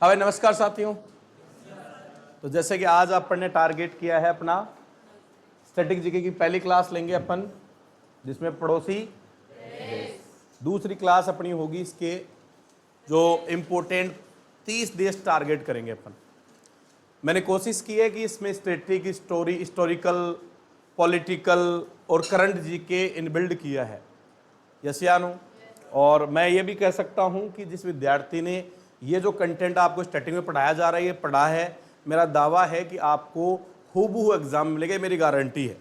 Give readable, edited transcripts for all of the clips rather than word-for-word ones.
हाँ भाई, नमस्कार साथियों। तो जैसे कि आज अपन ने टारगेट किया है अपना स्टैटिक जीके की पहली क्लास लेंगे अपन, जिसमें पड़ोसी देश। दूसरी क्लास अपनी होगी इसके जो इम्पोर्टेंट 30 देश टारगेट करेंगे अपन। मैंने कोशिश की है कि इसमें स्टैटिक, हिस्टोरिकल, पॉलिटिकल और करंट जीके इनबिल्ड किया है। यस या नो? और मैं ये भी कह सकता हूँ कि जिस विद्यार्थी ने ये जो कंटेंट आपको स्टैटिक में पढ़ाया जा रहा है, ये पढ़ा है, मेरा दावा है कि आपको हूबहू एग्जाम मिलेगा, मेरी गारंटी है।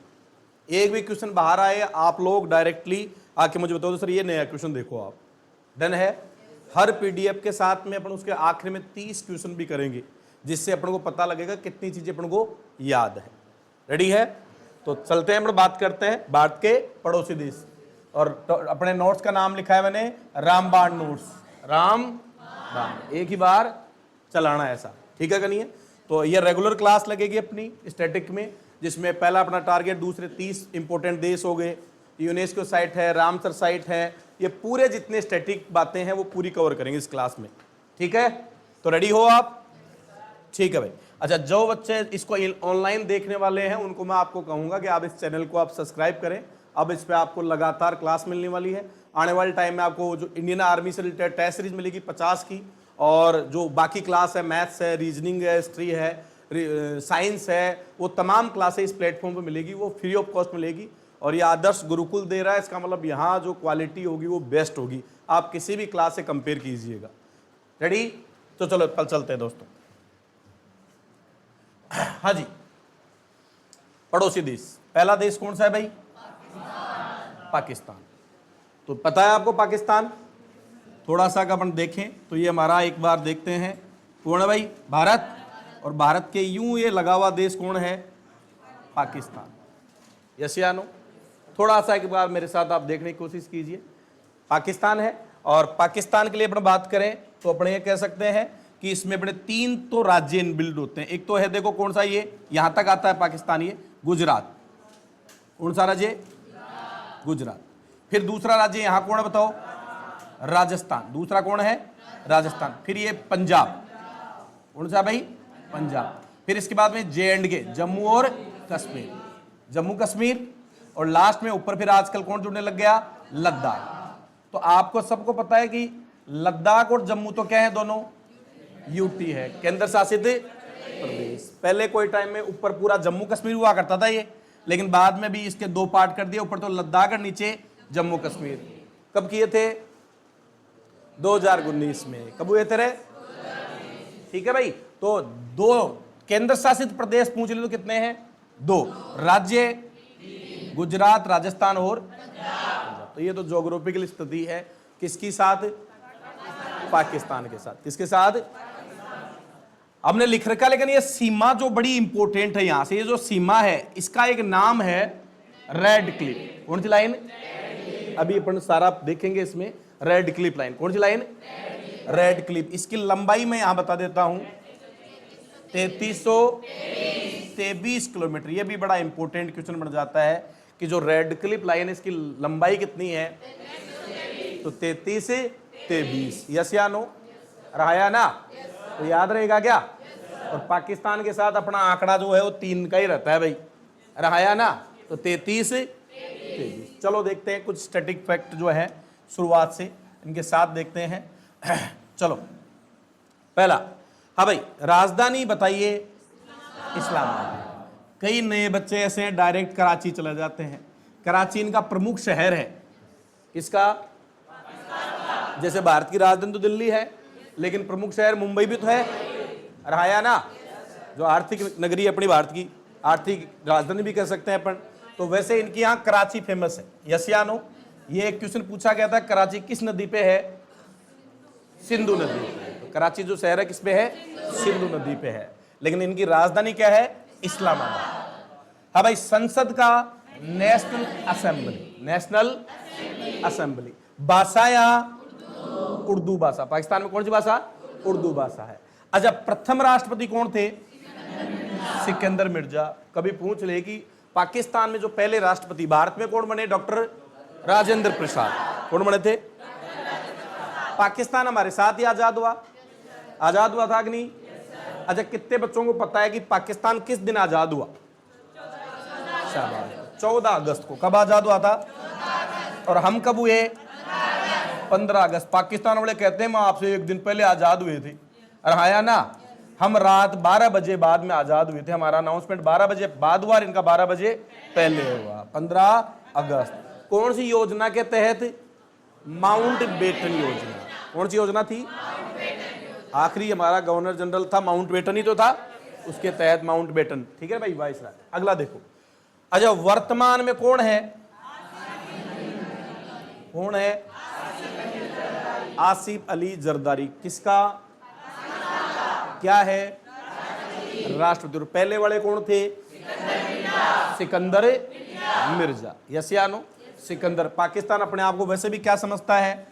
एक भी क्वेश्चन बाहर आए, आप लोग डायरेक्टली आके मुझे बताओ, सर ये नया क्वेश्चन देखो आप। डन है? हर पीडीएफ के साथ में अपन उसके आखिर में 30 क्वेश्चन भी करेंगे, जिससे अपन को पता लगेगा कितनी चीजें अपन को याद है। रेडी है? तो चलते हैं, हम बात करते हैं भारत के पड़ोसी देश। और तो अपने नोट्स का नाम लिखा है मैंने रामबाण नोट्स। राम एक ही बार चलाना ऐसा, ठीक है कनिए? तो ये रेगुलर क्लास लगेगी अपनी स्टैटिक में, जिसमें पहला अपना टारगेट, दूसरे 30 इंपॉर्टेंट देश हो गए, यूनेस्को साइट है, रामसर साइट है, ये पूरे जितने स्टैटिक बातें हैं वो पूरी कवर करेंगे इस क्लास में। ठीक है? तो रेडी हो आप? ठीक है भाई। अच्छा, जो बच्चे इसको ऑनलाइन देखने वाले हैं उनको मैं आपको कहूंगा कि आप इस चैनल को आप सब्सक्राइब करें। अब इस पे आपको लगातार क्लास मिलने वाली है। आने वाले टाइम में आपको जो इंडियन आर्मी से रिलेटेड टेस्ट सीरीज मिलेगी 50 की, और जो बाकी क्लास है, मैथ्स है, रीजनिंग है, हिस्ट्री है, साइंस है, वो तमाम क्लासेस इस प्लेटफॉर्म पे मिलेगी, वो फ्री ऑफ कॉस्ट मिलेगी। और ये आदर्श गुरुकुल दे रहा है, इसका मतलब यहाँ जो क्वालिटी होगी वो बेस्ट होगी, आप किसी भी क्लास से कंपेयर कीजिएगा। रेडी? तो चलो कल चलते हैं दोस्तों। हाँ जी, पड़ोसी देश। पहला देश कौन सा है भाई? पाकिस्तान। तो पता है आपको पाकिस्तान? थोड़ा सा अपन देखें तो ये हमारा, एक बार देखते हैं कौन है भाई? भारत। और भारत के यूं ये लगा हुआ देश कौन है? पाकिस्तान। यस या नो? थोड़ा सा एक बार मेरे साथ आप देखने की कोशिश कीजिए। पाकिस्तान है, और पाकिस्तान के लिए अपन बात करें तो अपने ये कह सकते हैं कि इसमें अपने 3 तो राज्य इनबिल्ड होते हैं। एक तो है, देखो कौन सा, ये यहां तक आता है पाकिस्तान, ये गुजरात। कौन सा राज्य? गुजरात। फिर दूसरा राज्य यहां कौन है बताओ? राजस्थान। दूसरा कौन है? राजस्थान। फिर ये पंजाब। कौन सा भाई? पंजाब। फिर इसके बाद में J&K, जम्मू और कश्मीर, जम्मू कश्मीर। और लास्ट में ऊपर फिर आजकल कौन जुड़ने लग गया? लद्दाख। तो आपको सबको पता है कि लद्दाख और जम्मू तो क्या है? दोनों यूटी है, केंद्र शासित प्रदेश। पहले कोई टाइम में ऊपर पूरा जम्मू कश्मीर हुआ करता था ये, लेकिन बाद में भी इसके 2 पार्ट कर दिए, ऊपर तो लद्दाख और नीचे जम्मू कश्मीर। कब किए थे? 2019 में। कब हुए थे रे? ठीक है भाई। तो 2 केंद्र शासित प्रदेश पूछ ले तो कितने हैं? 2 राज्य, गुजरात, राजस्थान और पंजाब। तो ये तो ज्योग्राफिकल स्थिति है किसकी साथ? पाकिस्तान के साथ। किसके साथ? हमने लिख रखा, लेकिन ये सीमा जो बड़ी इंपॉर्टेंट है यहां से, ये जो सीमा है इसका एक नाम है रेड क्लिफ। कौन सी लाइन? अभी अपन सारा देखेंगे इसमें। Red Cliff line. कौन सी लाइन? Red Cliff. इसकी लंबाई मैं यहां बता देता हूं, 3323 किलोमीटर। ये भी बड़ा इंपॉर्टेंट क्वेश्चन बन जाता है कि जो रेड क्लिफ लाइन है इसकी लंबाई कितनी है? तो 3323। यस या नो? रहा ना? तो याद रहेगा क्या? और पाकिस्तान के साथ अपना आंकड़ा जो है वो 3 का ही रहता है भाई। रहा ना? तो 3323। चलो देखते हैं कुछ स्टैटिक फैक्ट जो है शुरुआत से इनके साथ देखते हैं। चलो पहला, हाँ भाई, राजधानी बताइए। इस्लामाबाद। कई नए बच्चे ऐसे हैं डायरेक्ट कराची चले जाते हैं। कराची इनका प्रमुख शहर है। किसका? जैसे भारत की राजधानी तो दिल्ली है, लेकिन प्रमुख शहर मुंबई भी तो है। रहा ना? जो आर्थिक नगरी अपनी भारत की, आर्थिक राजधानी भी कह सकते हैं अपन। तो वैसे इनकी यहाँ कराची फेमस है। यस या नो? ये एक क्वेश्चन पूछा गया था, कराची किस नदी पे है? सिंधु नदी पे। तो कराची जो शहर है किस पे है? सिंधु नदी पे है। लेकिन इनकी राजधानी क्या है? इस्लामाबाद। हाँ भाई, संसद का नेशनल असेंबली। National assembly. भाषा या उर्दू भाषा। पाकिस्तान में कौन सी भाषा? उर्दू भाषा है। अच्छा, प्रथम राष्ट्रपति कौन थे? सिकंदर मिर्जा। कभी पूछ ले कि पाकिस्तान में जो पहले राष्ट्रपति, भारत में कौन बने? डॉक्टर राजेंद्र प्रसाद। कौन बने थे? पाकिस्तान हमारे साथ ही आजाद हुआ, आजाद हुआ था कि नहीं? अच्छा, कितने बच्चों को पता है कि पाकिस्तान किस दिन आजाद हुआ? शाबाश, 14 अगस्त को। कब आजाद हुआ था? और हम कब हुए? 15 अगस्त। पाकिस्तान वाले कहते हैं मैं आपसे एक दिन पहले आजाद हुए थे। और आया ना, हम रात 12 बजे बाद में आजाद हुए थे। हमारा अनाउंसमेंट 12 बजे बाद हुआ, इनका 12 बजे पहले हुआ। 15 अगस्त। कौन सी योजना के तहत? माउंट बेटन योजना। कौन सी योजना थी? आखिरी हमारा गवर्नर जनरल था माउंट बेटन ही तो था, उसके तहत माउंट बेटन। ठीक है भाई, वाइस राय। अगला देखो। अच्छा, वर्तमान में कौन है? कौन है? आसिफ अली जरदारी। किसका? क्या है? राष्ट्रपति। और पहले वाले कौन थे? सिकंदर मिर्जा। यस या नो? सिकंदर। पाकिस्तान अपने आप को वैसे भी क्या समझता है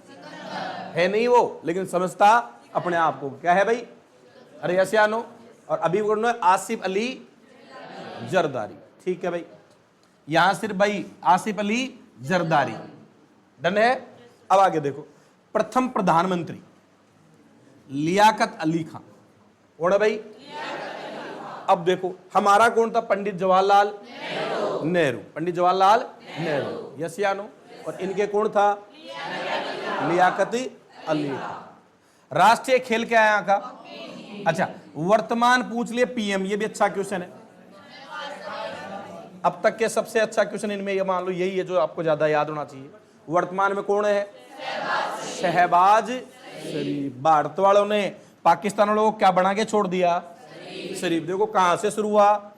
नहीं वो, लेकिन समझता अपने आप को क्या है भाई? अरे यस या नो? और अभी कौन है? आसिफ अली जरदारी। ठीक है भाई, यहां सिर्फ भाई आसिफ अली जरदारी। डन है? अब आगे देखो। प्रथम प्रधानमंत्री लियाकत अली खान। कौन है भाई? अब देखो, हमारा कौन था? पंडित जवाहरलाल नेहरू। पंडित जवाहरलाल नेहरू। यस या नो? और इनके कौन था? लियाकत अली खान। राष्ट्रीय खेल क्या है यहाँ का? अच्छा, वर्तमान पूछ लिए पीएम, ये भी अच्छा क्वेश्चन है। अब तक के सबसे अच्छा क्वेश्चन इनमें ये मान लो यही है जो आपको ज्यादा याद होना चाहिए। वर्तमान में कौन है? शहबाज शरीफ। भारत वालों ने पाकिस्तान वालों को क्या बना के छोड़ दिया? शरीफ। देखो कहां से शुरू हुआ?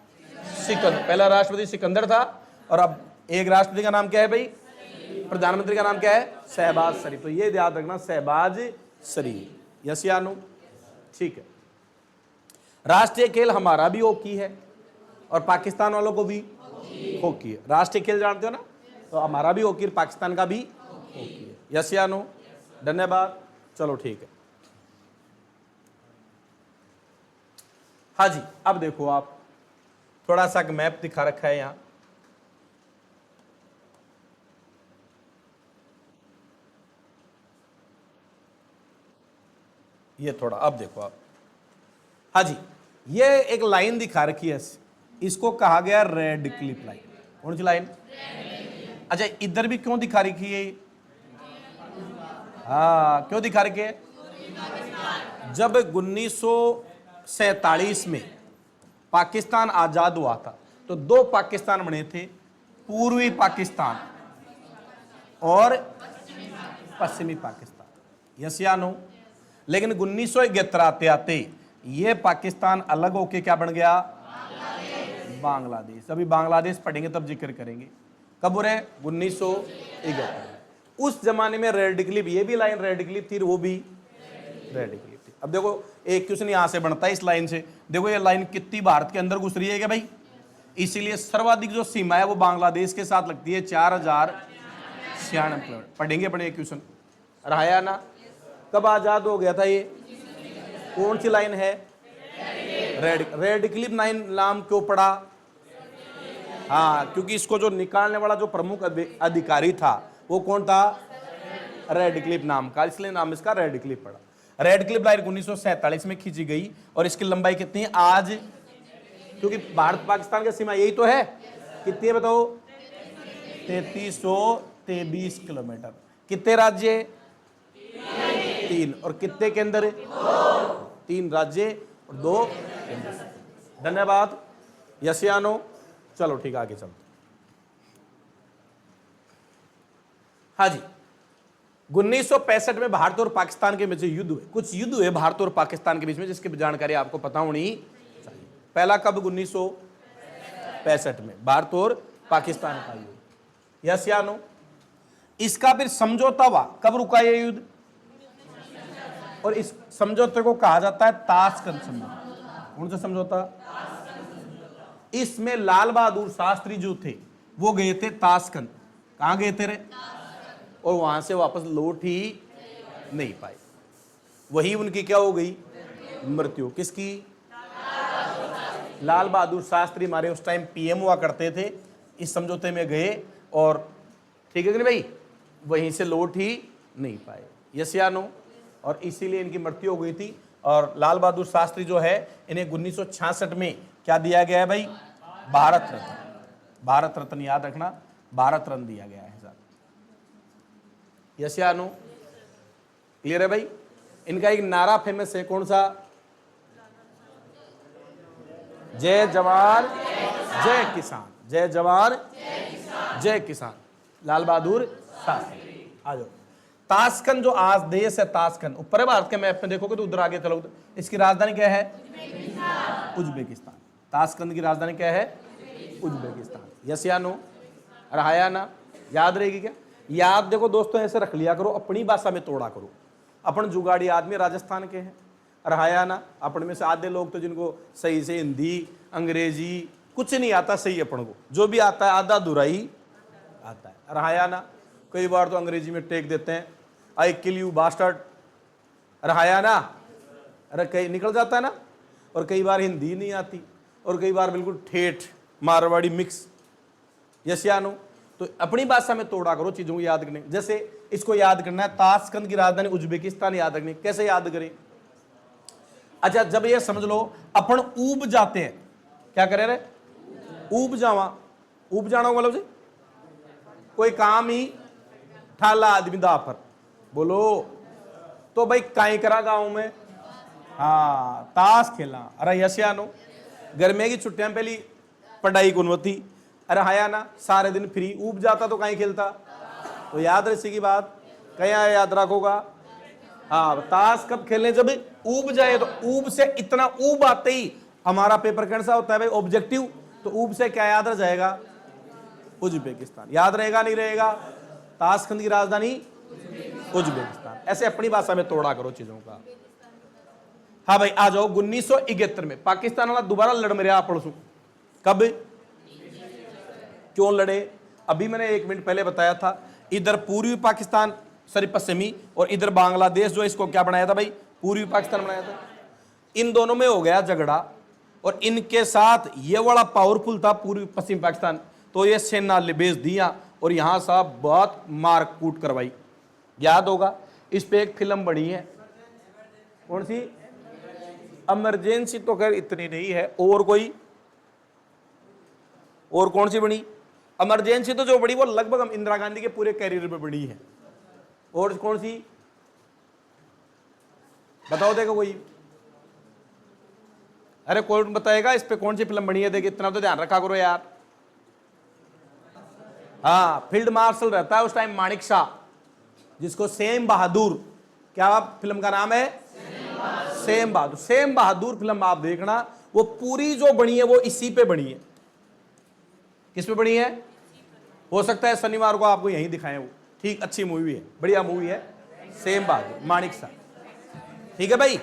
सिकंदर। पहला राष्ट्रपति सिकंदर था, और अब एक राष्ट्रपति का नाम क्या है भाई? प्रधानमंत्री का नाम क्या है? शहबाज शरीफ। तो ये याद रखना, शहबाज शरीफ। यस या नो? ठीक है। राष्ट्रीय खेल हमारा भी हॉकी है और पाकिस्तान वालों को भी हॉकी है। राष्ट्रीय खेल जानते हो ना? तो हमारा भी हॉकी, पाकिस्तान का भी हॉकी है। यस या नो? धन्यवाद। चलो ठीक है। हाँ जी, अब देखो आप, थोड़ा सा मैप दिखा रखा है यहां। ये थोड़ा अब देखो आप। हाँ जी, ये एक लाइन दिखा रखी है, इसको कहा गया रेड क्लिफ लाइन। कौन सी लाइन? अच्छा, इधर भी क्यों दिखा रखी है? हाँ, क्यों दिखा रखी है? जब 1947 में पाकिस्तान आजाद हुआ था तो दो पाकिस्तान बने थे, पूर्वी पाकिस्तान और पश्चिमी पाकिस्तान। यस या नो? लेकिन 1971 आते आते ये पाकिस्तान अलग होके क्या बन गया? बांग्लादेश। अभी बांग्लादेश पढ़ेंगे तब जिक्र करेंगे। कब हो रहे? 1971। उस जमाने में रेड क्लिफ, ये भी लाइन रेड क्लिफ थी, वो भी रेड क्लिफ थी। अब देखो, एक क्वेश्चन यहां से बनता है इस लाइन से। देखो ये लाइन कितनी भारत के अंदर घुस रही है क्या भाई? इसीलिए सर्वाधिक जो सीमा है वो बांग्लादेश के साथ लगती है, 4096 किलोमीटर। पढ़ेंगे अपने क्वेश्चन। रहा ना? कब आजाद हो गया था ये? कौन सी लाइन है? रेड क्लिफ लाइन नाम क्यों पड़ा? हाँ, क्योंकि इसको जो निकालने वाला जो प्रमुख अधिकारी था वो कौन था? रेड क्लिफ नाम का, इसलिए नाम इसका रेड क्लिफ पड़ा। रेड क्लिफ लाइन 1947 में खींची गई और इसकी लंबाई कितनी है आज? क्योंकि भारत पाकिस्तान की सीमा यही तो है। कितनी है बताओ? 3323 किलोमीटर। कितने राज्य? 3। और कितने केंद्र? 3 राज्य और 2 केंद्र। धन्यवाद। यस या नो? चलो ठीक, आगे चलते। हाँ जी, 1965 में भारत और पाकिस्तान के बीच युद्ध हुए। कुछ युद्ध हुए भारत और पाकिस्तान के बीच में, जिसकी जानकारी आपको पता होनी चाहिए। पहला कब? 1965 में भारत और पाकिस्तान का युद्ध। यस या नो? इसका फिर समझौता हुआ। कब रुका ये युद्ध? और इस समझौते को कहा जाता है ताशकंद समझौता। कौन सा समझौता? इसमें लाल बहादुर शास्त्री जो थे वो गए थे ताशकंद। कहां गए थे रे? और वहां से वापस लौट ही नहीं पाए। वही उनकी क्या हो गई? मृत्यु। किसकी? लाल बहादुर शास्त्री हमारे उस टाइम पीएम हुआ करते थे। इस समझौते में गए और ठीक है कि नहीं भाई, वहीं से लौट ही नहीं पाए। यस या नो? और इसीलिए इनकी मृत्यु हो गई थी और लाल बहादुर शास्त्री जो है इन्हें 1966 में क्या दिया गया है भाई? भारत रत्न। भारत रत्न याद रखना, भारत रत्न दिया गया है साहब। यस या नो? क्लियर है भाई? इनका एक नारा फेमस है, कौन सा? जय जवान जय किसान, जय जवान जय किसान, लाल बहादुर शास्त्री। आ जाओ। ताशकंद जो आज देश है, ताशकंद ऊपर है भारत के मैप में, देखोगे तो उधर आगे चलोगे, इसकी राजधानी क्या है? उज्बेकिस्तान। ताशकंद की राजधानी क्या है? उज्बेकिस्तान। यस या नो? रहाया ना? याद रहेगी क्या? याद देखो दोस्तों, ऐसे रख लिया करो, अपनी भाषा में तोड़ा करो। अपन जुगाड़ी आदमी राजस्थान के हैं, रहाया ना? अपन में से आधे लोग तो जिनको सही से हिंदी अंग्रेजी कुछ नहीं आता सही, अपन को जो भी आता है आधा अधूरा ही आता है। रहाया ना? कई बार तो अंग्रेजी में टेक देते हैं, आई किल यू बास्टर्ड, रहाया ना? अरे कई निकल जाता है ना। और कई बार हिंदी नहीं आती, और कई बार बिल्कुल ठेठ मारवाड़ी मिक्स। यस या नो? तो अपनी भाषा में तोड़ा करो चीजों को याद करने। जैसे इसको याद करना है, ताशकंद की राजधानी उज्बेकिस्तान याद रखनी, कैसे याद करें? अच्छा, जब ये समझ लो अपन ऊब जाते हैं, क्या करे रे? ऊब जावा। ऊब जाना मतलब जी कोई काम ही ठाला आदमी दा पर, बोलो तो भाई काई करा गांव में? हाँ, ताश खेला। अरे यस या नो? गर्मियों की छुट्टियां पहली पढ़ाई गुणवत्ती, अरे हाया ना? सारे दिन फ्री, ऊब जाता तो कहीं खेलता। तो याद रहे की बात, कहीं याद रखोगा। हाँ, ताश कब खेलने? जब ऊब जाए। तो ऊब से इतना ऊब आते ही हमारा पेपर कैसा होता है भाई? ऑब्जेक्टिव। तो ऊब से क्या याद रह जाएगा? उज्बेकिस्तान। याद रहेगा नहीं रहेगा? ताशकंद की राजधानी उज्बेकिस्तान। ऐसे अपनी भाषा में तोड़ा करो चीजों का। हाँ भाई, आ जाओ। 1971 में पाकिस्तान वाला दोबारा लड़ मेरे आप पड़ोसू। कब? क्यों लड़े? अभी मैंने 1 मिनट पहले बताया था। इधर पूर्वी पाकिस्तान, सॉरी पश्चिमी, और इधर बांग्लादेश जो इसको क्या बनाया था भाई? पूर्वी पाकिस्तान बनाया था। इन दोनों में हो गया झगड़ा, और इनके साथ ये बड़ा पावरफुल था पूर्वी पश्चिम पाकिस्तान, तो ये सेना भेज दिया और यहां साहब बहुत मार कूट करवाई। याद होगा, इस पे एक फिल्म बनी है, कौन सी? इमरजेंसी। तो खैर इतनी नहीं है, और कोई और कौन सी बनी? इमरजेंसी तो जो बड़ी वो लगभग इंदिरा गांधी के पूरे कैरियर में बनी है। और कौन सी बताओ, देखो कोई। अरे कौन बताएगा इस पे कौन सी फिल्म बनी है? देखिए, इतना तो ध्यान रखा करो यार। हाँ, फील्ड मार्शल रहता है उस टाइम माणिक शाह, जिसको सेम बहादुर, क्या फिल्म का नाम है? सेम बहादुर। सेम बहादुर फिल्म आप देखना, वो पूरी जो बनी है वो इसी पे बनी है। किस पे बनी है? हो सकता है शनिवार को आपको यहीं दिखाएं वो। ठीक, अच्छी मूवी है, बढ़िया मूवी है, सेम बहादुर, माणिक शाह। ठीक है भाई,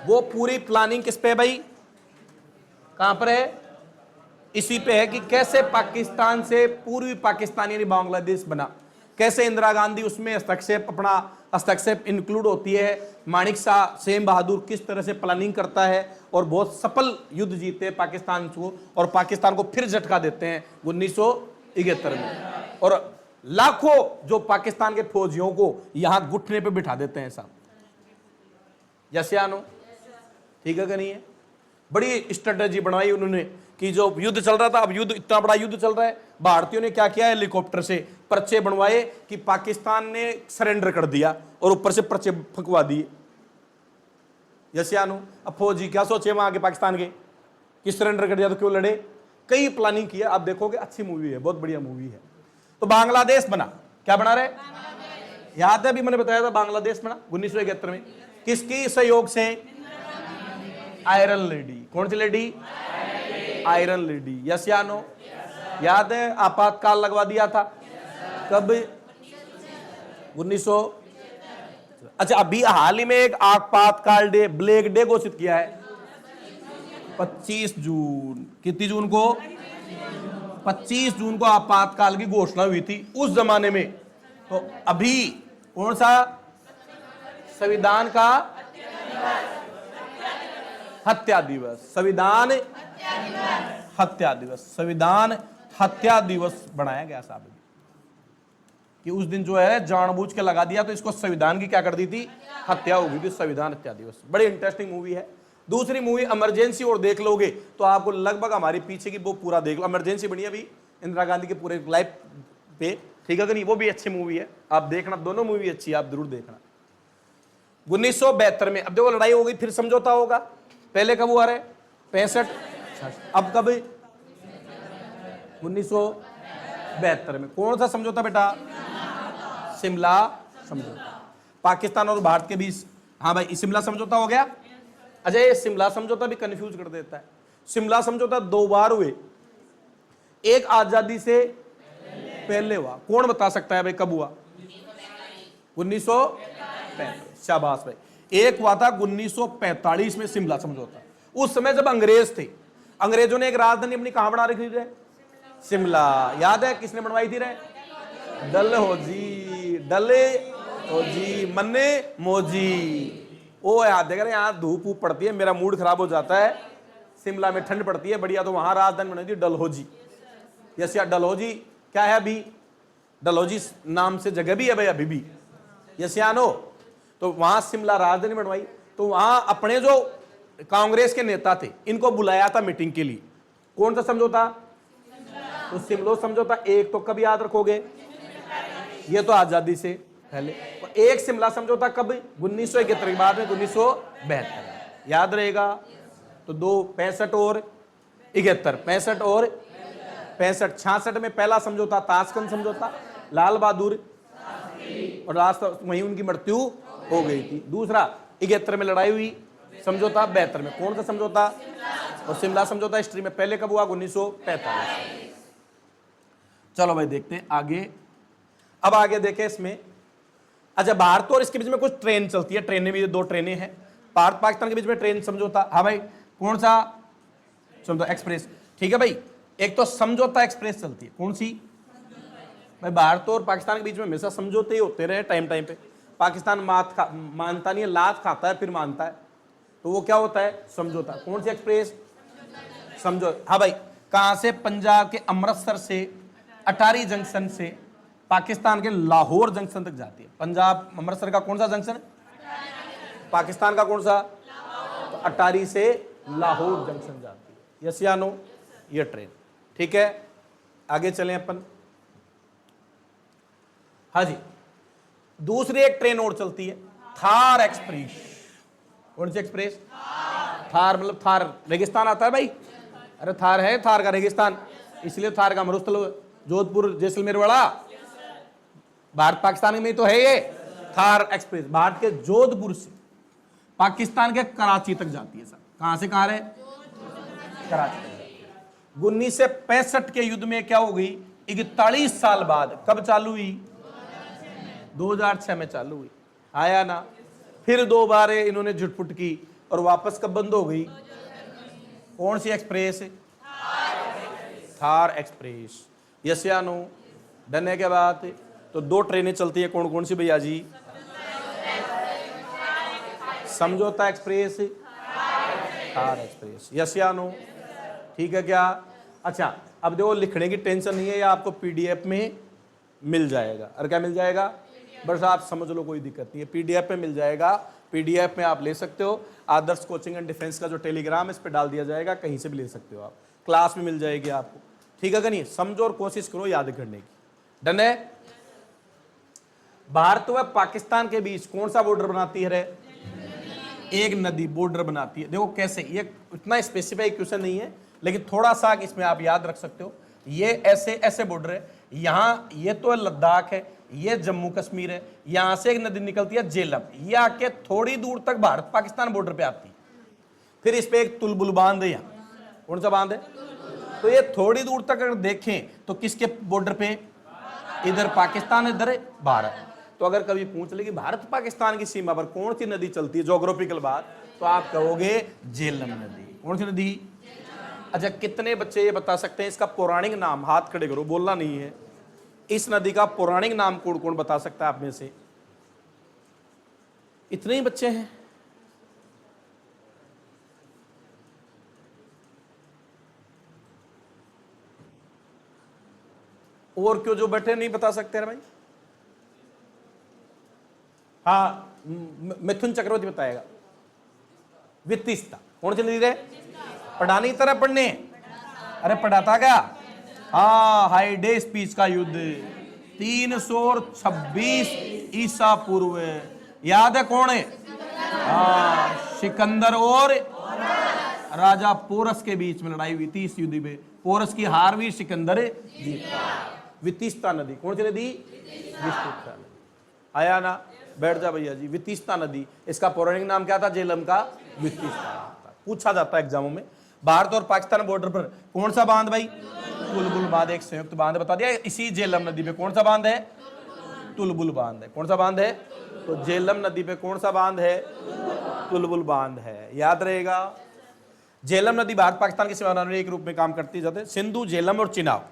वो पूरी प्लानिंग किस पे है भाई? कहां पर है? इसी पे है कि कैसे पाकिस्तान से पूर्वी पाकिस्तान यानी बांग्लादेश बना, कैसे इंदिरा गांधी उसमें हस्तक्षेप, अपना हस्तक्षेप इंक्लूड होती है, माणिक शाह, सेम बहादुर किस तरह से प्लानिंग करता है, और बहुत सफल युद्ध जीते पाकिस्तान को, और पाकिस्तान को फिर झटका देते हैं 1971 में, और लाखों जो पाकिस्तान के फौजियों को यहां घुटने पे बिठा देते हैं साहब। जैसे आनो, ठीक है कि नहीं है? बड़ी स्ट्रेटेजी बनाई उन्होंने कि जो युद्ध चल रहा था, अब युद्ध इतना बड़ा युद्ध चल रहा है, भारतीयों ने क्या किया? हेलीकॉप्टर से पर्चे बनवाए कि पाकिस्तान ने सरेंडर कर दिया, और ऊपर से पर्चे फंकवा दिए। जैसे आनो, अब फौजी क्या सोचे वहां के पाकिस्तान के कि सरेंडर कर दिया तो क्यों लड़े? कई प्लानिंग किया। आप देखोगे अच्छी मूवी है, बहुत बढ़िया मूवी है। तो बांग्लादेश बना, क्या बना रहे? याद है, अभी मैंने बताया था बांग्लादेश बना 1971 में, किसकी सहयोग से? Iron lady. कौन सी लेडी? Iron lady. यस या नो? याद है, आपातकाल लगवा दिया था कब? 1900। अच्छा, अभी हाल ही में एक आपातकाल डे, ब्लैक डे घोषित किया है 25 जून। कितनी जून को? 25 जून को आपातकाल की घोषणा हुई थी उस जमाने में। तो अभी कौन सा? संविधान का हत्या दिवस, संविधान हत्या दिवस, संविधान हत्या दिवस बनाया गया साहब। कि उस दिन जो है जानबूझ के लगा दिया तो इसको संविधान की क्या कर दी थी, हत्या हो गई थी, संविधान हत्या दिवस। बड़ी इंटरेस्टिंग मूवी है। दूसरी मूवी इमरजेंसी, और देख लोगे तो आपको लगभग हमारी पीछे की वो पूरा देख लो। इमरजेंसी बनी अभी इंदिरा गांधी के पूरे लाइफ पे, ठीक है कि नहीं, वो भी अच्छी मूवी है, आप देखना, दोनों मूवी अच्छी है, आप जरूर देखना। 1972 में, अब देखो लड़ाई हो गई, फिर समझौता होगा। पहले कब हुआ रहे, 65, अब कब, 1972 में। कौन सा समझौता बेटा, शिमला समझौता, पाकिस्तान और भारत के बीच। हाँ भाई, शिमला समझौता हो गया। अच्छा, ये शिमला समझौता भी कंफ्यूज कर देता है। शिमला समझौता 2 बार हुए, एक आजादी से पहले हुआ, कौन बता सकता है भाई कब हुआ, 1945, शाबाश भाई। एक हुआ था 1945 में शिमला समझौता। उस समय जब अंग्रेज थे, अंग्रेजों ने एक राजधानी अपनी कहां बना रखी थी, शिमला। याद है किसने बनवाई थी रे, डलहौजी, डलहौजी मन्ने मोजी। ओ याद है, यहाँ धूप ऊप पड़ती है, मेरा मूड खराब हो जाता है, शिमला में ठंड पड़ती है बढ़िया, तो वहां राजधानी बनाई थी डलहौजी। यस यार, डलहौजी क्या है अभी, डलहौजी नाम से जगह भी है भाई अभी भी, यस या नो। तो वहां शिमला राजधानी बनवाई। तो वहां अपने जो कांग्रेस के नेता थे, इनको बुलाया था मीटिंग के लिए। कौन सा समझौता, तो शिमला समझौता। एक तो कब याद रखोगे, ये तो आजादी से पहले। एक शिमला समझौता कब, 1971 के बाद में, 1972, याद रहेगा। तो 2, 65 और 71, 65 और 65। 66 में पहला समझौता ताशकंद समझौता, लाल बहादुर, और लास्ट वहीं उनकी मृत्यु हो गई थी। दूसरा 71 में लड़ाई हुई, समझौता 72 में। कौन सा समझौता, और शिमला समझौता हिस्ट्री में पहले कब हुआ, 1945। चलो भाई देखते हैं आगे। अब आगे देखें इसमें, अच्छा भारत और इसके बीच में कुछ ट्रेन चलती है, ट्रेनें भी 2 ट्रेनें हैं भारत पाकिस्तान के बीच में, ट्रेन समझौता। हाँ भाई, कौन सा समझौता, एक्सप्रेस, ठीक है भाई। एक तो समझौता एक्सप्रेस चलती है, कौन सी भाई, भारत और पाकिस्तान के बीच में हमेशा समझौते ही होते रहे टाइम टाइम पे। पाकिस्तान मानता नहीं है, लात खाता है फिर मानता है, तो वो क्या होता है, समझौता। कौन सी एक्सप्रेस, समझौता। हाँ भाई, कहां से, पंजाब के अमृतसर से अटारी जंक्शन से पाकिस्तान के लाहौर जंक्शन तक जाती है। पंजाब अमृतसर का कौन सा जंक्शन, पाकिस्तान का कौन सा, तो अटारी से लाहौर जंक्शन जाती है, यस या नो, ये ट्रेन, ठीक है। आगे चलें अपन। हाँ जी, दूसरी एक ट्रेन और चलती है, थार एक्सप्रेस। कौन सी एक्सप्रेस, थार, मतलब थार रेगिस्तान आता है भाई, अरे थार है, थार का रेगिस्तान, इसलिए थार का मरुस्थल जोधपुर जैसलमेर वाला भारत पाकिस्तान में तो है ये। थार एक्सप्रेस भारत के जोधपुर से पाकिस्तान के कराची तक जाती है सर। कहां से कहां है, कराची। 1965 के युद्ध में क्या हो गई, 41 साल बाद कब चालू हुई, 2006 में चालू हुई, आया ना। फिर 2 बार इन्होंने झुटपुट की और वापस कब बंद हो गई, कौन सी एक्सप्रेस, थार एक्सप्रेस, यस या नो, डन है क्या बात। तो 2 ट्रेनें चलती है, कौन कौन सी भैया जी, समझौता एक्सप्रेस, थार एक्सप्रेस, यस या नो, ठीक है क्या। अच्छा अब देखो, लिखने की टेंशन नहीं है, ये आपको पीडीएफ में मिल जाएगा। और क्या मिल जाएगा, बस आप समझ लो, कोई दिक्कत नहीं है, पीडीएफ में मिल जाएगा। पीडीएफ में आप ले सकते हो, आदर्श कोचिंग एंड डिफेंस का जो टेलीग्राम है इस पर डाल दिया जाएगा, कहीं से भी ले सकते हो आप, क्लास में मिल जाएगी आपको, ठीक है कि नहीं। समझो और कोशिश करो याद करने की, डन है। भारत व पाकिस्तान के बीच कौन सा बॉर्डर बनाती है रे, एक नदी बॉर्डर बनाती है। देखो कैसे, ये इतना स्पेसिफाइक क्वेश्चन नहीं है, लेकिन थोड़ा सा इसमें आप याद रख सकते हो। ये ऐसे ऐसे बॉर्डर है, यहाँ ये तो लद्दाख है, ये जम्मू कश्मीर है, यहां से एक नदी निकलती है झेलम, ये आके थोड़ी दूर तक भारत पाकिस्तान बॉर्डर पे आती है। फिर इस पे एक तुलबुल बांध है, यहाँ कौन सा बांध है, तो ये थोड़ी दूर तक अगर देखें तो किसके बॉर्डर पे, इधर पाकिस्तान इधर भारत। तो अगर कभी पूछ ले कि भारत पाकिस्तान की सीमा पर कौन सी नदी चलती है, ज्योग्राफिकल बात, तो आप कहोगे झेलम नदी। कौन सी नदी, अच्छा कितने बच्चे ये बता सकते हैं इसका पौराणिक नाम, हाथ खड़े करो, बोलना नहीं है। इस नदी का पौराणिक नाम कौन कौन बता सकता है आप में से, इतने ही बच्चे हैं। और क्यों जो बैठे नहीं बता सकते हैं भाई, हाँ मिथुन चक्रवर्ती बताएगा। वित्तीस्ता कौन सी नदी रे? पढ़ाने की तरह पढ़ने, अरे पढ़ाता क्या? हाँ हाइडे स्पीच का युद्ध 326 ईसा पूर्व, याद है कौन है? हाँ सिकंदर और राजा पोरस के बीच में लड़ाई हुई थी इस युद्ध में। पोरस की हार हुई, सिकंदर जीता। वित्तीस्ता नदी कौन सी नदी? वित्तीस्ता नदी। आया ना? बैठ जा भैया जी। वित्तीस्ता नदी, इसका पौराणिक नाम क्या था? झेलम का वित्तीस्ता। पूछा जाता है एग्जामों में। भारत और पाकिस्तान बॉर्डर पर कौन सा बांध भाई? तुलबुल बांध, एक संयुक्त बांध बता दिया। इसी झेलम नदी पे कौन सा बांध है? तुलबुल बांध है। कौन सा बांध है? तो झेलम नदी पे कौन सा बांध है? तुलबुल बांध है, याद रहेगा। झेलम नदी भारत पाकिस्तान की सीमा में एक रूप में काम करती जाते, सिंधु, झेलम और चिनाब।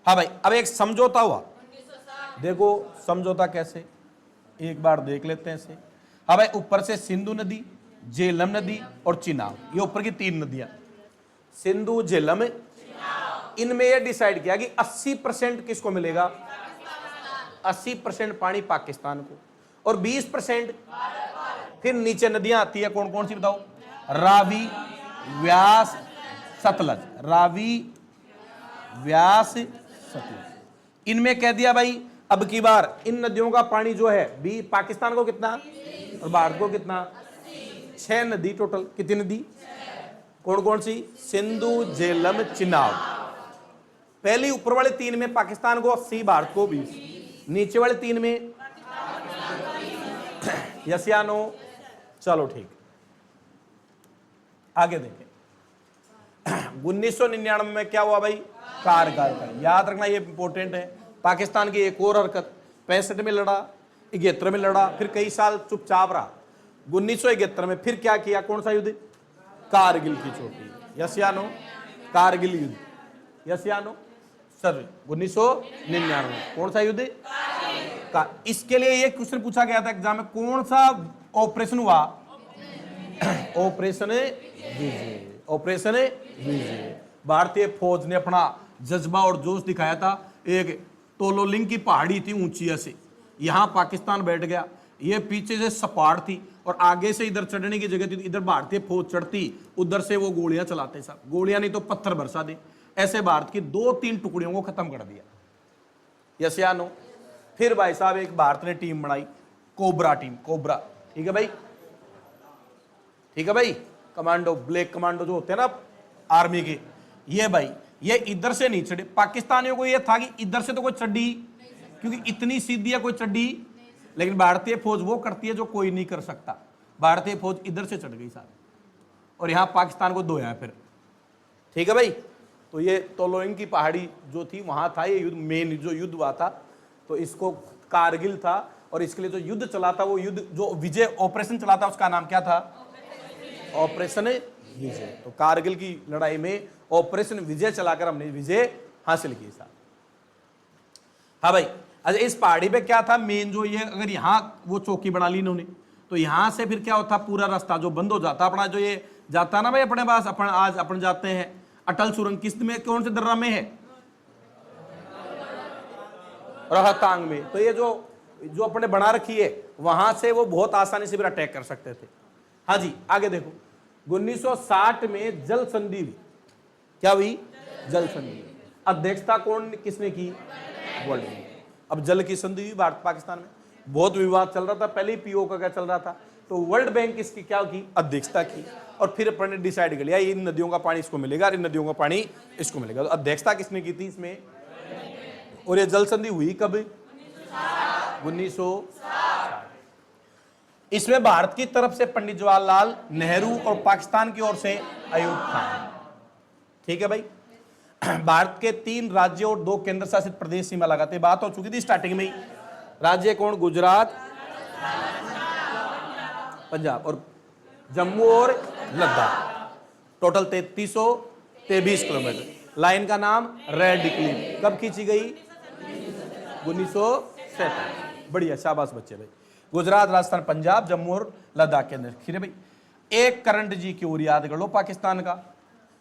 हाँ भाई, अब एक समझौता हुआ, देखो समझौता कैसे, एक बार देख लेते हैं इसे। हाँ भाई, ऊपर से सिंधु नदी, झेलम नदी और चिनाब, ये ऊपर की 3 नदियां, सिंधु, झेलम, इनमें यह डिसाइड किया कि 80% किसको मिलेगा? 80% पानी पाकिस्तान को और 20% फिर नीचे नदियां आती है। कौन कौन सी बताओ? रावी, व्यास, सतलज। रावी, व्यास, सतलज। इनमें कह दिया भाई अब की बार इन नदियों का पानी जो है भी पाकिस्तान को कितना और भारत को कितना? 6 नदी टोटल। कितनी नदी? कौन कौन सी? सिंधु, झेलम, चिनाब। पहली ऊपर वाले 3 में पाकिस्तान को 80, भारत को 20। नीचे वाले 3 में यस या नो? चलो ठीक, आगे देखें। 1999 में क्या हुआ भाई? कारगिल का, याद रखना ये इंपॉर्टेंट है। पाकिस्तान की एक और हरकत, 65 में लड़ा, 71 में लड़ा, फिर कई साल चुपचाप रहा। 1971 में फिर क्या किया? कौन सा युद्ध? कारगिल की चोटी। यस या नो? कारगिल युद्ध, यस या नो? सर 1999 कौन सा युद्ध? इसके लिए ये क्वेश्चन पूछा गया था एग्जाम में, कौन सा ऑपरेशन हुआ? ऑपरेशन विजय। ऑपरेशन विजय। भारतीय फौज ने अपना जज्बा और जोश दिखाया था। एक तोलोलिंग की पहाड़ी थी ऊंची ऐसे, यहां पाकिस्तान बैठ गया, ये पीछे से सपाट थी और आगे से इधर चढ़ने की जगह थी, इधर भारतीय फौज चढ़ती, उधर से वो गोलियां चलाते साहब, गोलियां नहीं तो पत्थर बरसा दे। ऐसे भारत की 2-3 टुकड़ियों को खत्म कर दिया। यस या नो? फिर भाई साहब एक भारत ने टीम बनाई, कोबरा टीम, कोबरा। ठीक है भाई, ठीक है भाई। कमांडो, ब्लैक कमांडो जो होते हैं ना आर्मी के, ये भाई ये इधर से नहीं चढ़े। पाकिस्तानियों को ये था कि इधर से तो कोई चढ़ी, क्योंकि इतनी सीधी है कोई चढ़ी, लेकिन भारतीय फौज वो करती है जो कोई नहीं कर सकता। भारतीय फौज इधर से चढ़ गई साहब और यहां पाकिस्तान को धोया फिर। ठीक है भाई, तो ये तोलोइंग की पहाड़ी जो थी वहां था ये युद्ध, मेन जो युद्ध हुआ था, तो इसको कारगिल था। और इसके लिए जो युद्ध चला था, वो युद्ध जो विजय ऑपरेशन चला था, उसका नाम क्या था? ऑपरेशन विजय। तो कारगिल की लड़ाई में ऑपरेशन विजय चलाकर हमने विजय हासिल की साहब। हाँ भाई, अच्छा इस पहाड़ी पे क्या था मेन, जो ये अगर यहाँ वो चौकी बना ली इन्होंने, तो यहां से फिर क्या होता, पूरा रास्ता जो बंद हो जाता अपना, जो ये जाता ना भाई अपने पास, अपन आज अपन जाते हैं अटल सुरंग, किस्त में कौन से दर्रा में है? रोहतांग में। तो ये जो अपने बना रखी है, वहां से वो बहुत आसानी से फिर अटैक कर सकते थे। हाँ जी, आगे देखो। 1960 में जल संधि हुई। क्या हुई? जल संधि। अध्यक्षता कौन किसने की? World bank. अब जल की संधि हुई भारत पाकिस्तान में, बहुत विवाद चल रहा था, पहले ही पीओ का क्या चल रहा था, तो वर्ल्ड बैंक इसकी क्या की? अध्यक्षता की। और फिर अपन ने डिसाइड कर लिया इन नदियों का पानी इसको मिलेगा, इन नदियों का पानी इसको मिलेगा। तो अध्यक्षता किसने की थी इसमें? और ये जल संधि हुई कब? 1960। इसमें भारत की तरफ से पंडित जवाहरलाल नेहरू और पाकिस्तान की ओर से अयूब खान। ठीक है भाई। भारत के 3 राज्यों और 2 केंद्र शासित प्रदेश सीमा लगाते, बात हो चुकी थी स्टार्टिंग में ही। राज्य कौन? गुजरात, पंजाब और जम्मू और लद्दाख। Total 3323 kilometre. लाइन का नाम रेड क्लिफ। कब खींची गई? 1947। बढ़िया, शाबाश बच्चे भाई। गुजरात, राजस्थान, पंजाब, जम्मू और लद्दाख के अंदर खीरे भाई। एक करंट जी की ओर याद कर लो पाकिस्तान का,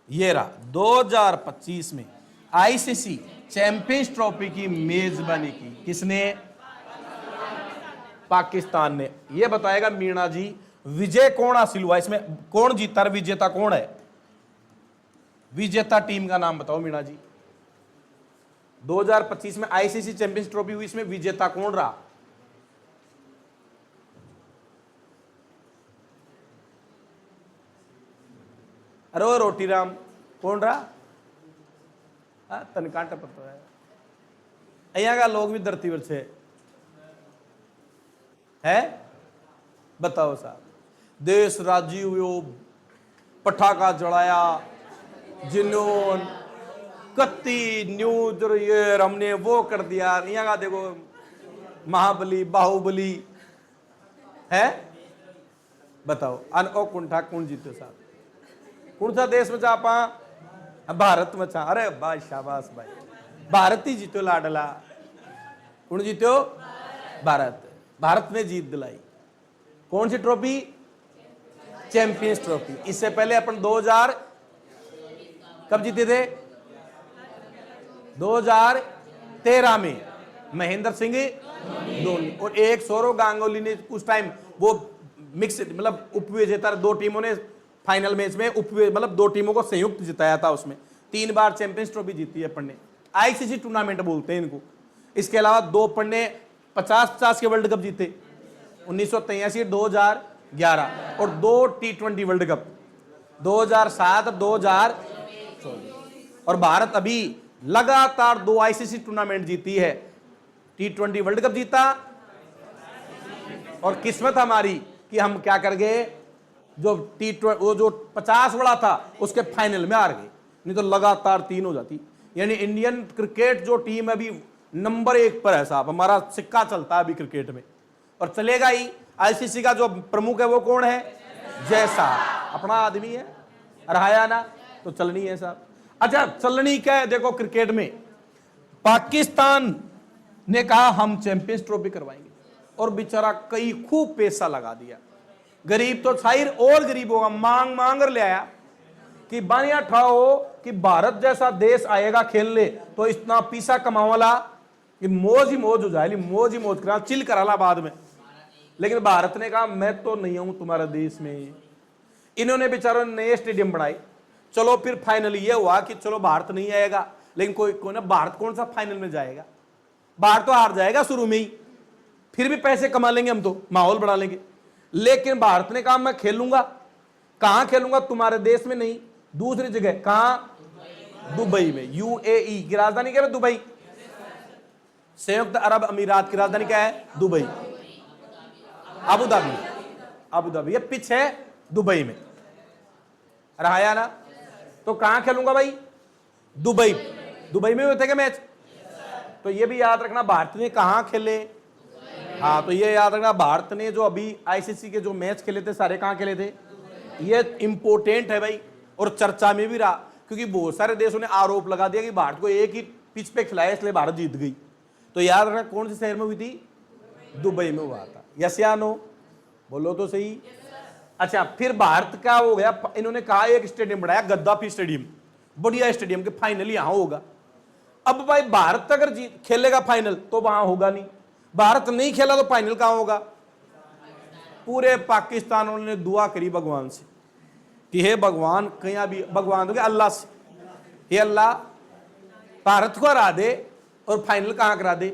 ये रहा 2025 में आईसीसी चैंपियंस ट्रॉफी की मेजबानी की किसने? पाकिस्तान ने। ये बताएगा मीणा जी विजय कौन हासिल हुआ, इसमें कौन जीता, विजेता कौन है, विजेता टीम का नाम बताओ मीणा जी। 2025 में आईसीसी चैंपियंस ट्रॉफी हुई, इसमें विजेता कौन रहा? अरे वो रोटी राम कौन रहा? तनका टपकता है अहिया का लोग भी धरती पर से है। बताओ साहब, देश राज्य हुए, पटाखा जलाया, जिन्हों कत्ती न्यूज ये हमने वो कर दिया, यहाँ का देखो महाबली बाहुबली है। बताओ अन ओ कुंठा कौन जीते साहब, कौन सा देश में जा पा? भारत में छा। अरे भाई शाबाश भाई, भारत ही जीतो लाडला। कौन जीतो? भारत। भारत ने जीत दिलाई कौन सी ट्रॉफी? Champions trophy. इससे पहले अपन 2000 कब जीते थे? 2013 में महेंद्र सिंह धोनी और एक सौरव गांगुली ने उस टाइम वो मिक्स मतलब उपविजेता, दो टीमों ने फाइनल मैच में मतलब दो टीमों को संयुक्त जिताया था। उसमें 3 बार चैंपियंस ट्रॉफी जीती है अपन ने, आईसीसी टूर्नामेंट बोलते हैं इनको। इसके अलावा 2 अपन ने 50-50 के वर्ल्ड कप जीते, 1983 2011 और 2 T20 वर्ल्ड कप 2007 2024। और भारत अभी लगातार 2 आईसीसी टूर्नामेंट जीती है, T20 वर्ल्ड कप जीता और किस्मत हमारी कि हम क्या कर गए, जो वो जो 50 वाला था उसके फाइनल में हार गए, नहीं तो लगातार 3 हो जाती। यानी इंडियन क्रिकेट जो टीम है अभी नंबर 1 पर है साहब, हमारा सिक्का चलता है अभी क्रिकेट में और चलेगा ही। आईसीसी का जो प्रमुख है वो कौन है? जय साहब, अपना आदमी है, रहाया ना, तो चलनी है साहब। अच्छा चलनी क्या है देखो, क्रिकेट में पाकिस्तान ने कहा हम चैंपियंस ट्रॉफी करवाएंगे और बेचारा कई खूब पैसा लगा दिया। गरीब तो शायर और गरीब होगा, मांग मांग कर ले आया कि बानिया ठाओ कि भारत जैसा देश आएगा खेलने तो इतना पैसा कमावाला कि मौज ही मौज हो जाए, मौज ही मौज करा, चिल कराला बाद में। लेकिन भारत ने कहा मैं तो नहीं हूं तुम्हारे देश में। इन्होंने बेचारों ने नए स्टेडियम बनाए। चलो फिर फाइनल ये हुआ कि चलो भारत नहीं आएगा, लेकिन कोई ना, भारत कौन सा फाइनल में जाएगा, भारत तो हार जाएगा शुरू में ही, फिर भी पैसे कमा लेंगे हम, तो माहौल बना लेंगे। लेकिन भारत ने कहा मैं खेलूंगा, कहां खेलूंगा? तुम्हारे देश में नहीं, दूसरी जगह। कहां? दुबई में। यूएई की राजधानी क्या है? दुबई। संयुक्त अरब अमीरात की राजधानी क्या है? Dubai. Abu Dhabi, Abu Dhabi ये पीछे है दुबई में, रहाया ना। तो कहां खेलूंगा भाई? दुबई। दुबई में होते क्या मैच? तो ये भी याद रखना भारत ने कहां खेले। हाँ तो ये याद रखना, भारत ने जो अभी आईसीसी के जो मैच खेले थे सारे कहां खेले थे? ये इंपोर्टेंट है भाई और चर्चा में भी रहा, क्योंकि बहुत सारे देशों ने आरोप लगा दिया कि भारत को एक ही पिच पे खिलाया इसलिए भारत जीत गई। तो याद रखना कौन से शहर में हुई थी? दुबई में हुआ था। यस या नो? बोलो तो सही। अच्छा फिर भारत का हो गया, इन्होंने कहा एक स्टेडियम बनाया, गद्दाफी स्टेडियम, बढ़िया स्टेडियम के फाइनल यहां होगा। अब भाई भारत अगर जीत खेलेगा फाइनल तो वहां होगा नहीं, भारत नहीं खेला तो फाइनल कहां होगा? पूरे पाकिस्तान ने दुआ करी भगवान से कि हे भगवान, कहीं भी भगवान तो अल्लाह से, हे अल्लाह भारत को हरा दे और फाइनल कहां करा दे?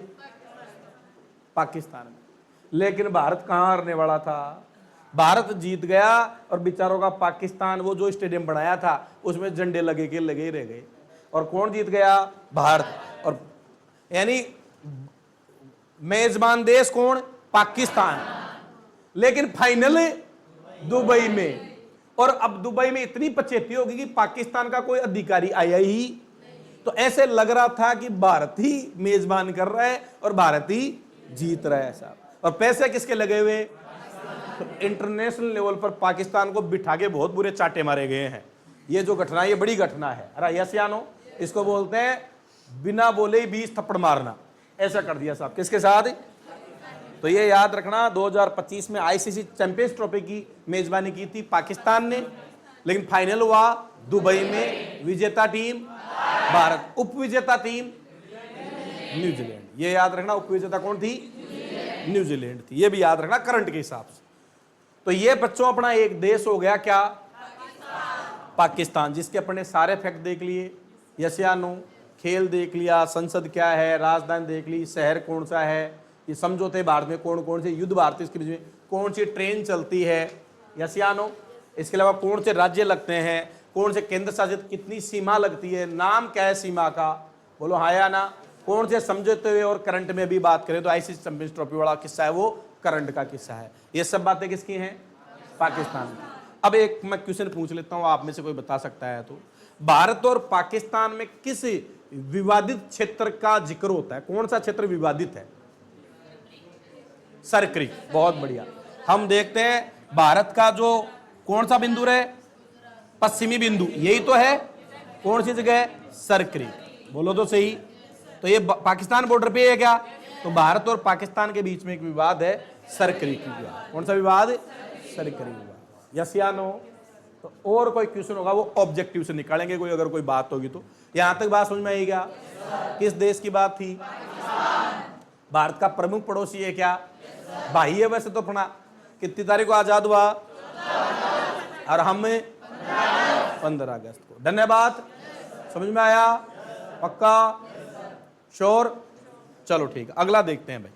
पाकिस्तान में। लेकिन भारत कहां हारने वाला था? भारत जीत गया और बेचारों का पाकिस्तान वो जो स्टेडियम बनाया था उसमें झंडे लगे के लगे ही रह गए। और कौन जीत गया? भारत। और यानी मेजबान देश कौन? पाकिस्तान। लेकिन फाइनल दुबई में। और अब दुबई में इतनी पचेती होगी कि पाकिस्तान का कोई अधिकारी आया ही, तो ऐसे लग रहा था कि भारत ही मेजबान कर रहा है और भारत ही जीत रहा है साहब। और पैसे किसके लगे हुए? तो इंटरनेशनल लेवल पर पाकिस्तान को बिठा के बहुत बुरे चाटे मारे गए हैं। ये जो घटना, ये बड़ी घटना है। अरे यस या नो? इसको बोलते हैं बिना बोले ही 20 थप्पड़ मारना। ऐसा कर दिया साहब किसके साथ? तो ये याद रखना 2025 में आईसीसी चैंपियंस ट्रॉफी की मेजबानी की थी पाकिस्तान ने, लेकिन फाइनल हुआ दुबई में। विजेता टीम भारत, उप विजेता टीम न्यूजीलैंड। ये याद रखना, उप विजेता कौन थी? न्यूजीलैंड थी। ये भी याद रखना करंट के हिसाब से। तो ये बच्चों अपना एक देश हो गया क्या? पाकिस्तान, जिसके अपने सारे फैक्ट देख लिए, यस या नो, खेल देख लिया, संसद क्या है, राजधानी देख ली, शहर कौन सा है, ये समझौते भारत में कौन कौन से, युद्ध भारत इसके बीच में कौन सी ट्रेन चलती है, यस या नो, इसके अलावा कौन से राज्य लगते हैं, कौन से केंद्र शासित, कितनी सीमा लगती है, नाम क्या है सीमा का, बोलो हाँ या ना, कौन से समझौते हुए, और करंट में भी बात करें तो आईसीसी चैंपियंस ट्रॉफी वाला किस्सा है वो करंट का किस्सा है। ये सब बातें किसकी हैं? पाकिस्तान की। अब एक मैं क्वेश्चन पूछ लेता हूं, आप में से कोई बता सकता है तो, भारत और पाकिस्तान में किस विवादित क्षेत्र का जिक्र होता है? कौन सा क्षेत्र विवादित है? सर क्रीक, बहुत बढ़िया। हम देखते हैं भारत का जो कौन सा बिंदु है, पश्चिमी बिंदु, यही तो है, कौन सी जगह है? सर क्रीक, बोलो तो सही। तो ये पाकिस्तान बॉर्डर पे है क्या? तो भारत और पाकिस्तान के बीच में एक विवाद है, सर क्रीक की विवाद। कौन सा विवाद? सर क्रीक विवाद, यस या नो। तो और कोई क्वेश्चन होगा वो ऑब्जेक्टिव से निकालेंगे, कोई अगर कोई बात होगी तो। यहां तक बात समझ में आई क्या? किस देश की बात थी? भारत का प्रमुख पड़ोसी है क्या? भाई है वैसे तो अपना। कितनी तारीख को आजाद हुआ? और हम 15 अगस्त को। धन्यवाद, समझ में आया? पक्का? श्योर? चलो ठीक है, अगला देखते हैं भाई।